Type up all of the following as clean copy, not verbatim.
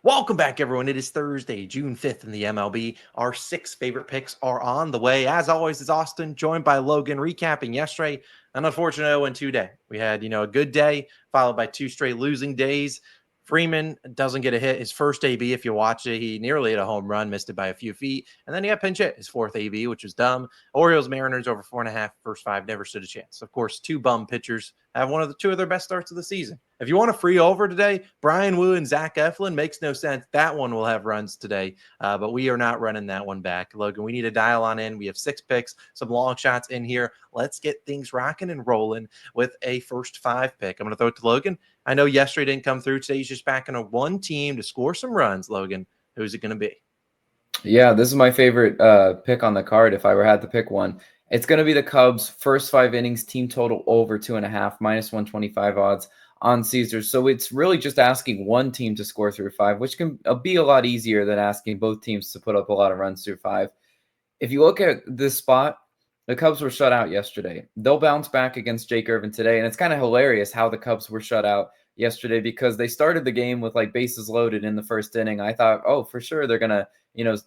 Welcome back, everyone. It is Thursday, June 5th in the MLB. Our six favorite picks are on the way. As always, it's Austin, joined by Logan, recapping yesterday. An unfortunate 0-2 day. We had, a good day, followed by two straight losing days. Freeman doesn't get a hit. His first AB, if you watch it, he nearly hit a home run, missed it by a few feet. And then he got pinch hit, his fourth AB, which was dumb. Orioles, Mariners over 4.5, first five, never stood a chance. Of course, two bum pitchers have two of their best starts of the season. If you want a free over today, Brian Wu and Zach Eflin makes no sense. That one will have runs today, but we are not running that one back. Logan, we need to dial on in. We have six picks, some long shots in here. Let's get things rocking and rolling with a first five pick. I'm going to throw it to Logan. I know yesterday didn't come through. Today he's just backing a one team to score some runs. Logan, who's it going to be? Yeah, this is my favorite pick on the card if I had to pick one. It's going to be the Cubs' first 5 innings team total over 2.5, minus 125 odds on Caesars. So it's really just asking one team to score through 5, which can be a lot easier than asking both teams to put up a lot of runs through 5. If you look at this spot, the Cubs were shut out yesterday. They'll bounce back against Jake Irvin today. And it's kind of hilarious how the Cubs were shut out yesterday because they started the game with bases loaded in the first inning. I thought, oh, for sure they're going to,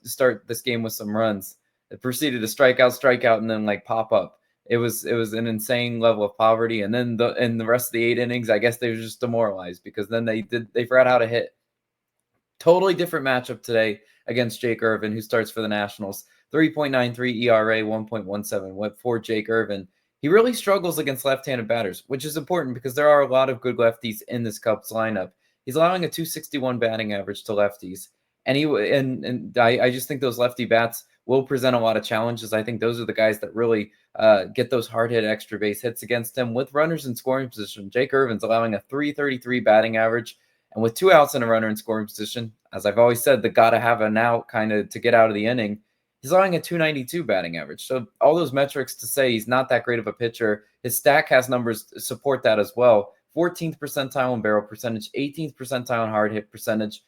start this game with some runs. It proceeded to strike out, and then pop up. It was an insane level of poverty. And then in the rest of the 8 innings, I guess they were just demoralized because then they forgot how to hit. Totally different matchup today against Jake Irvin, who starts for the Nationals. 3.93 ERA, 1.17 whip for Jake Irvin. He really struggles against left-handed batters, which is important because there are a lot of good lefties in this Cubs lineup. He's allowing a 261 batting average to lefties. And I just think those lefty bats will present a lot of challenges. I think those are the guys that really get those hard-hit extra base hits against him. With runners in scoring position, Jake Irvin's allowing a 333 batting average. And with 2 outs and a runner in scoring position, as I've always said, they got to have an out kind of to get out of the inning. He's allowing a 292 batting average. So all those metrics to say he's not that great of a pitcher. His StatCast numbers support that as well. 14th percentile in barrel percentage, 18th percentile in hard hit percentage,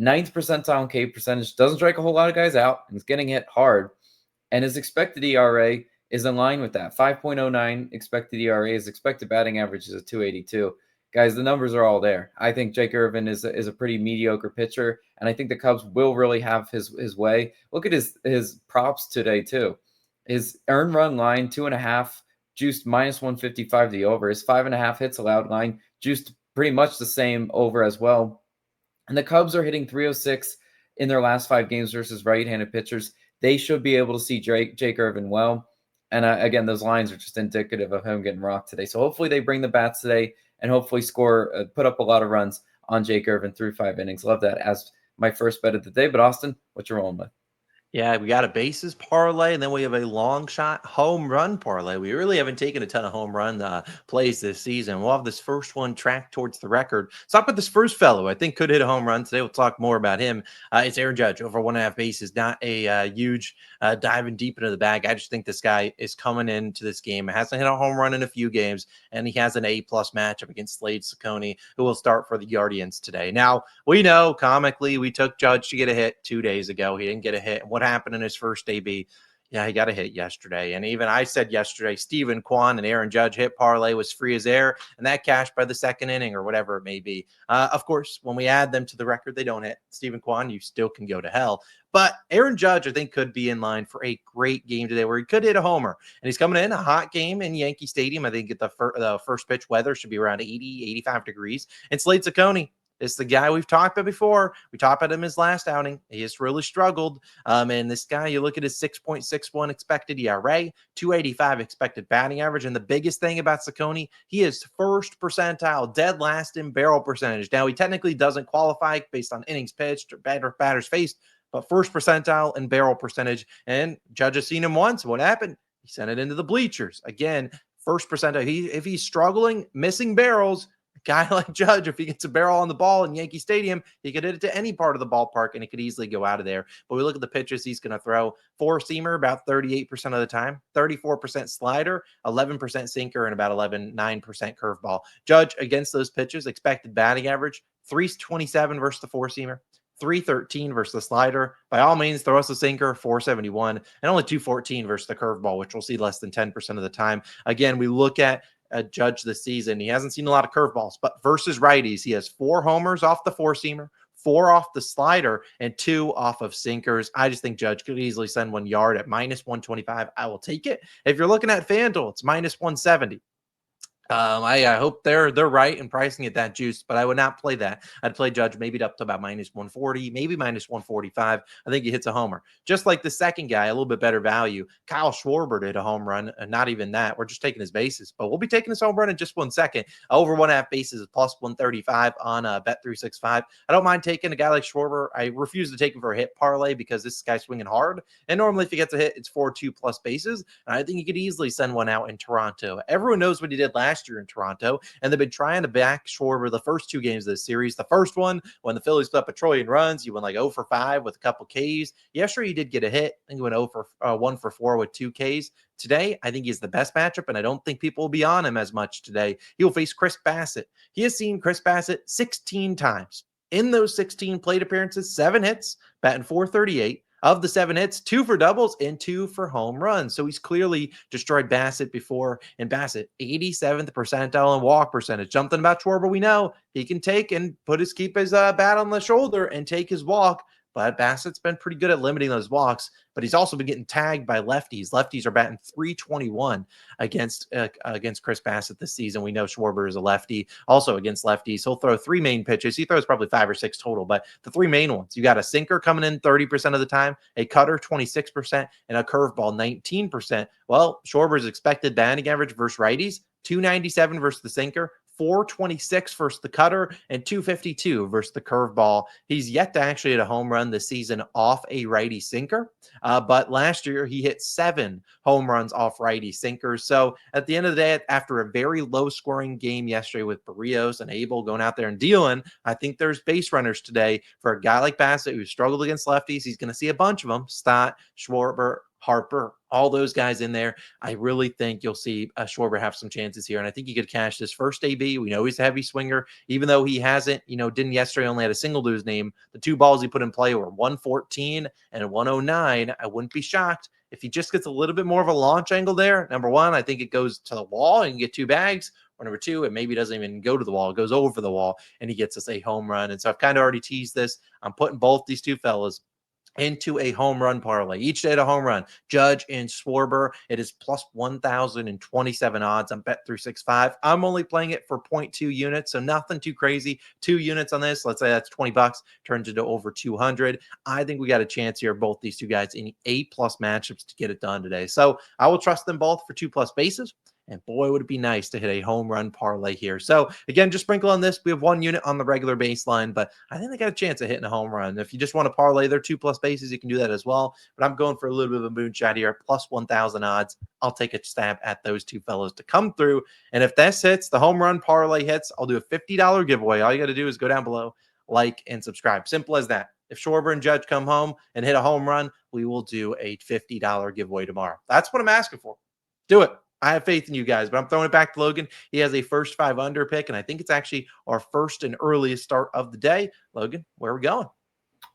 9th percentile in K percentage. Doesn't strike a whole lot of guys out. He's getting hit hard. And his expected ERA is in line with that. 5.09 expected ERA. His expected batting average is a 282. Guys, the numbers are all there. I think Jake Irvin is a pretty mediocre pitcher, and I think the Cubs will really have his way. Look at his props today, too. His earned run line, 2.5, juiced minus 155 the over. His 5.5 hits allowed line, juiced pretty much the same over as well. And the Cubs are hitting 306 in their last 5 games versus right-handed pitchers. They should be able to see Jake Irvin well. And again, those lines are just indicative of him getting rocked today. So hopefully they bring the bats today and hopefully put up a lot of runs on Jake Irvin through 5 innings. Love that as my first bet of the day. But Austin, what you rolling with? Yeah, we got a bases parlay, and then we have a long shot home run parlay. We really haven't taken a ton of home run plays this season. We'll have this first one tracked towards the record. Let's talk about this first fellow I think could hit a home run today. We'll talk more about him. It's Aaron Judge, over 1.5 bases. Not a huge diving deep into the bag. I just think this guy is coming into this game. Hasn't hit a home run in a few games, and he has an A-plus matchup against Slade Ciccone, who will start for the Guardians today. Now, we know, comically, we took Judge to get a hit 2 days ago. He didn't get a hit. What happened in his first AB? Yeah, he got a hit yesterday. And even I said yesterday, Stephen Kwan and Aaron Judge hit parlay was free as air, and that cashed by the second inning or whatever it may be. Of course, when we add them to the record, they don't hit. Stephen Kwan, you still can go to hell. But Aaron Judge, I think, could be in line for a great game today where he could hit a homer. And he's coming in a hot game in Yankee Stadium. I think the first pitch weather should be around 80, 85 degrees. And Slade Ciccone, it's the guy we've talked about before. We talked about him his last outing. He has really struggled. And this guy, you look at his 6.61 expected ERA, 285 expected batting average. And the biggest thing about Ciccone, he is first percentile, dead last in barrel percentage. Now, he technically doesn't qualify based on innings pitched or batters faced, but first percentile in barrel percentage. And Judge has seen him once. What happened? He sent it into the bleachers. Again, first percentile. If he's struggling, missing barrels, guy like Judge, if he gets a barrel on the ball in Yankee Stadium, he could hit it to any part of the ballpark and it could easily go out of there. But we look at the pitches he's going to throw. Four-seamer about 38% of the time, 34% slider, 11% sinker, and about 9% curveball. Judge, against those pitches, expected batting average, 327 versus the four-seamer, 313 versus the slider. By all means, throw us a sinker, 471, and only 214 versus the curveball, which we'll see less than 10% of the time. Again, we look at Judge this season. He hasn't seen a lot of curveballs, but versus righties, he has 4 homers off the four-seamer, 4 off the slider, and 2 off of sinkers. I just think Judge could easily send 1 yard at minus 125. I will take it. If you're looking at FanDuel, it's minus 170. I hope they're right in pricing it that juice, but I would not play that. I'd play Judge maybe up to about minus 140, maybe minus 145. I think he hits a homer. Just like the second guy, a little bit better value. Kyle Schwarber did a home run, and not even that. We're just taking his bases, but we'll be taking his home run in just 1 second. Over 1.5 bases is plus 135 on Bet365. I don't mind taking a guy like Schwarber. I refuse to take him for a hit parlay because this guy's swinging hard, and normally if he gets a hit, it's 4-2 plus bases, and I think he could easily send one out in Toronto. Everyone knows what he did last year in Toronto, and they've been trying to back Schwarber the first 2 games of this series. The first one, when the Phillies put up a trillion runs, he went like 0 for 5 with a couple Ks. Yesterday, he did get a hit. I think he went 1 for 4 with 2 Ks. Today, I think he's the best matchup, and I don't think people will be on him as much today. He will face Chris Bassett. He has seen Chris Bassett 16 times. In those 16 plate appearances, 7 hits, batting .438. Of the 7 hits, 2 for doubles and 2 for home runs. So he's clearly destroyed Bassett before. And Bassett, 87th percentile in walk percentage. Something about Schwarber we know. He can take and keep his bat on the shoulder and take his walk. But Bassett's been pretty good at limiting those walks, but he's also been getting tagged by lefties. Lefties are batting .321 against Chris Bassett this season. We know Schwarber is a lefty. Also against lefties, he'll throw 3 main pitches. He throws probably 5 or 6 total, but the 3 main ones, you got a sinker coming in 30% of the time, a cutter 26%, and a curveball 19%. Well, Schwarber's expected batting average versus righties, 297 versus the sinker, 426 versus the cutter, and 252 versus the curveball. He's yet to actually hit a home run this season off a righty sinker, but last year he hit 7 home runs off righty sinkers. So at the end of the day, after a very low-scoring game yesterday with Barrios and Abel going out there and dealing, I think there's base runners today for a guy like Bassett who struggled against lefties. He's going to see a bunch of them. Stott, Schwarber, Harper, all those guys in there. I really think you'll see Schwarber have some chances here, and I think he could cash this first AB. We know he's a heavy swinger, even though he hasn't, didn't yesterday, only had a single to his name. The 2 balls he put in play were 114 and 109. I wouldn't be shocked if he just gets a little bit more of a launch angle there. Number 1, I think it goes to the wall and you get 2 bags. Or number 2, it maybe doesn't even go to the wall. It goes over the wall, and he gets us a home run. And so I've kind of already teased this. I'm putting both these 2 fellas into a home run parlay. Each day at a home run. Judge and Schwarber. It is plus 1,027 odds on Bet365. I'm only playing it for 0.2 units, so nothing too crazy. 2 units on this. Let's say that's $20. Turns into over 200. I think we got a chance here, both these 2 guys, in A+ matchups to get it done today. So I will trust them both for 2+ bases. And boy, would it be nice to hit a home run parlay here. So again, just sprinkle on this. We have 1 unit on the regular baseline, but I think they got a chance of hitting a home run. If you just want to parlay their 2+ bases, you can do that as well. But I'm going for a little bit of a moonshot here, plus 1,000 odds. I'll take a stab at those 2 fellows to come through. And if this hits, the home run parlay hits, I'll do a $50 giveaway. All you got to do is go down below, like, and subscribe. Simple as that. If Schwarber and Judge come home and hit a home run, we will do a $50 giveaway tomorrow. That's what I'm asking for. Do it. I have faith in you guys, but I'm throwing it back to Logan. He has a first 5 under pick, and I think it's actually our first and earliest start of the day. Logan, where are we going?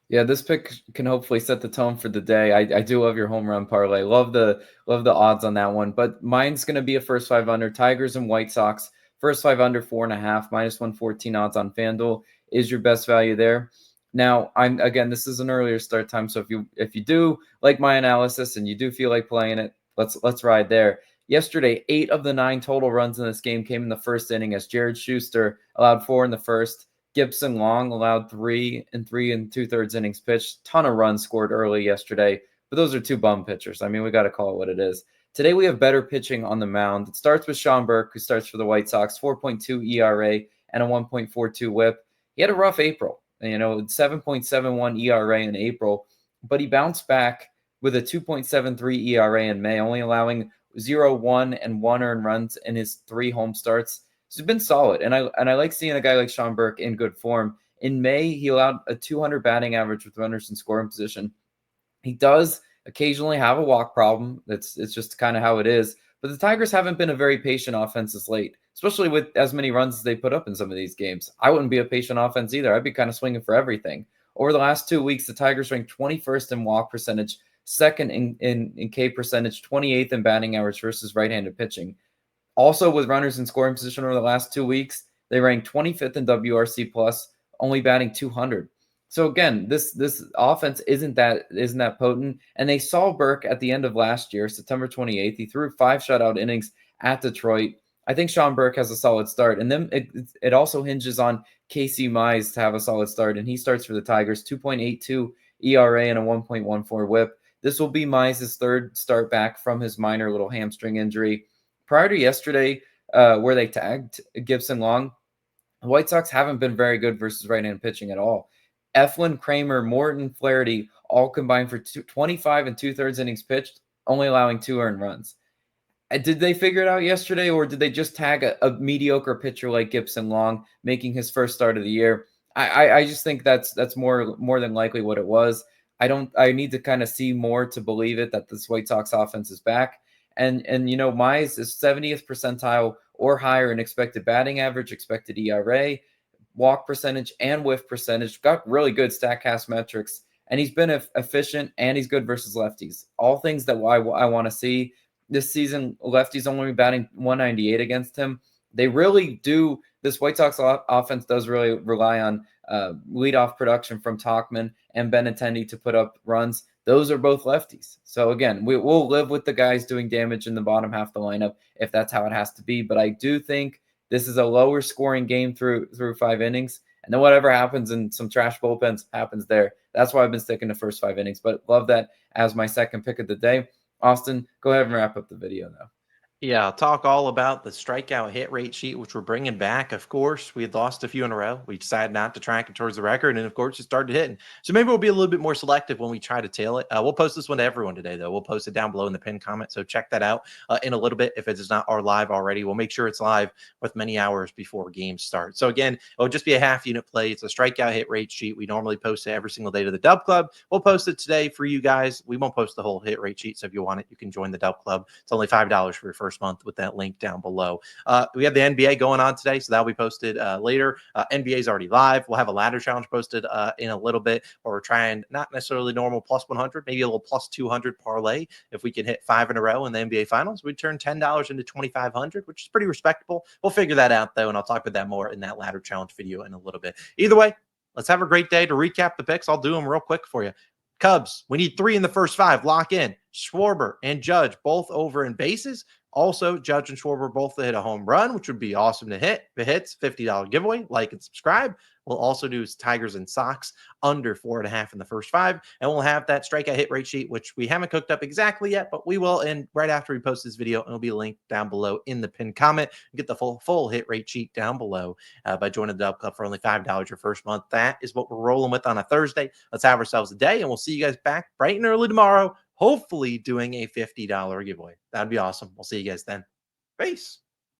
Yeah, this pick can hopefully set the tone for the day. I do love your home run parlay. Love the odds on that one. But mine's going to be a first 5 under. Tigers and White Sox. First 5 under, 4.5, minus 114 odds on FanDuel is your best value there. Now, this is an earlier start time, so if you do like my analysis and you do feel like playing it, let's ride there. Yesterday, 8 of the 9 total runs in this game came in the first inning as Jared Schuster allowed 4 in the first. Gibson Long allowed 3 in 3 2/3 innings pitched. Ton of runs scored early yesterday, but those are 2 bum pitchers. I mean, we got to call it what it is. Today, we have better pitching on the mound. It starts with Sean Burke, who starts for the White Sox, 4.2 ERA and a 1.42 whip. He had a rough April, 7.71 ERA in April, but he bounced back with a 2.73 ERA in May, only allowing 0, 1, and 1 earned runs in his 3 home starts. So he's been solid, and I like seeing a guy like Sean Burke in good form. In May, he allowed a 200 batting average with runners in scoring position. He does occasionally have a walk problem. It's just kind of how it is. But the Tigers haven't been a very patient offense as late, especially with as many runs as they put up in some of these games. I wouldn't be a patient offense either. I'd be kind of swinging for everything. Over the last 2 weeks, the Tigers ranked 21st in walk percentage, 2nd in K percentage, 28th in batting average versus right-handed pitching. Also, with runners in scoring position over the last 2 weeks, they ranked 25th in WRC+, only batting 200. So again, this offense isn't that potent. And they saw Burke at the end of last year, September 28th. He threw 5 shutout innings at Detroit. I think Sean Burke has a solid start. And then it also hinges on Casey Mize to have a solid start. And he starts for the Tigers, 2.82 ERA and a 1.14 whip. This will be Mize's third start back from his minor little hamstring injury. Prior to yesterday, where they tagged Gibson Long, the White Sox haven't been very good versus right-hand pitching at all. Eflin, Kramer, Morton, Flaherty all combined for 25 and 2/3 innings pitched, only allowing 2 earned runs. Did they figure it out yesterday, or did they just tag a mediocre pitcher like Gibson Long, making his first start of the year? I just think that's more than likely what it was. I need to kind of see more to believe it that this White Sox offense is back. And Mize is 70th percentile or higher in expected batting average, expected ERA, walk percentage, and whiff percentage. Got really good StatCast metrics, and he's been efficient and he's good versus lefties. All things that I want to see. This season, lefties only batting 198 against him. They really do. This White Sox offense does really rely on leadoff production from Tauchman and Benintendi to put up runs. Those are both lefties. So again, we'll live with the guys doing damage in the bottom half of the lineup if that's how it has to be. But I do think this is a lower scoring game through 5 innings. And then whatever happens in some trash bullpens happens there. That's why I've been sticking to first 5 innings. But love that as my second pick of the day. Austin, go ahead and wrap up the video now. Yeah, I'll talk all about the strikeout hit rate sheet, which we're bringing back. Of course, we had lost a few in a row. We decided not to track it towards the record. And of course, it started hitting. So maybe we'll be a little bit more selective when we try to tail it. We'll post this one to everyone today, though. We'll post it down below in the pinned comment. So check that out in a little bit. If it is not our live already, we'll make sure it's live with many hours before games start. So again, it'll just be a half unit play. It's a strikeout hit rate sheet. We normally post it every single day to the Dub Club. We'll post it today for you guys. We won't post the whole hit rate sheet. So if you want it, you can join the Dub Club. It's only $5 for your first month with that link down below. We have the NBA going on today, so that'll be posted later. NBA is already live. We'll have a ladder challenge posted in a little bit, where we're trying not necessarily normal plus 100, maybe a little plus 200 parlay. If we can hit 5 in a row in the NBA Finals, we'd turn $10 into 2,500, which is pretty respectable. We'll figure that out, though, and I'll talk about that more in that ladder challenge video in a little bit. Either way, let's have a great day. To recap the picks, I'll do them real quick for you. Cubs, we need 3 in the first 5. Lock in. Schwarber and Judge both over in bases. Also, Judge and Schwarber both hit a home run, which would be awesome to hit. If it hits, $50 giveaway. Like and subscribe. We'll also do Tigers and Sox under 4.5 in the first 5. And we'll have that strikeout hit rate sheet, which we haven't cooked up exactly yet, but we will. And right after we post this video, it'll be linked down below in the pinned comment. Get the full hit rate sheet down below by joining the Dub Club for only $5 your first month. That is what we're rolling with on a Thursday. Let's have ourselves a day, and we'll see you guys back bright and early tomorrow, hopefully doing a $50 giveaway. That'd be awesome. We'll see you guys then. Peace.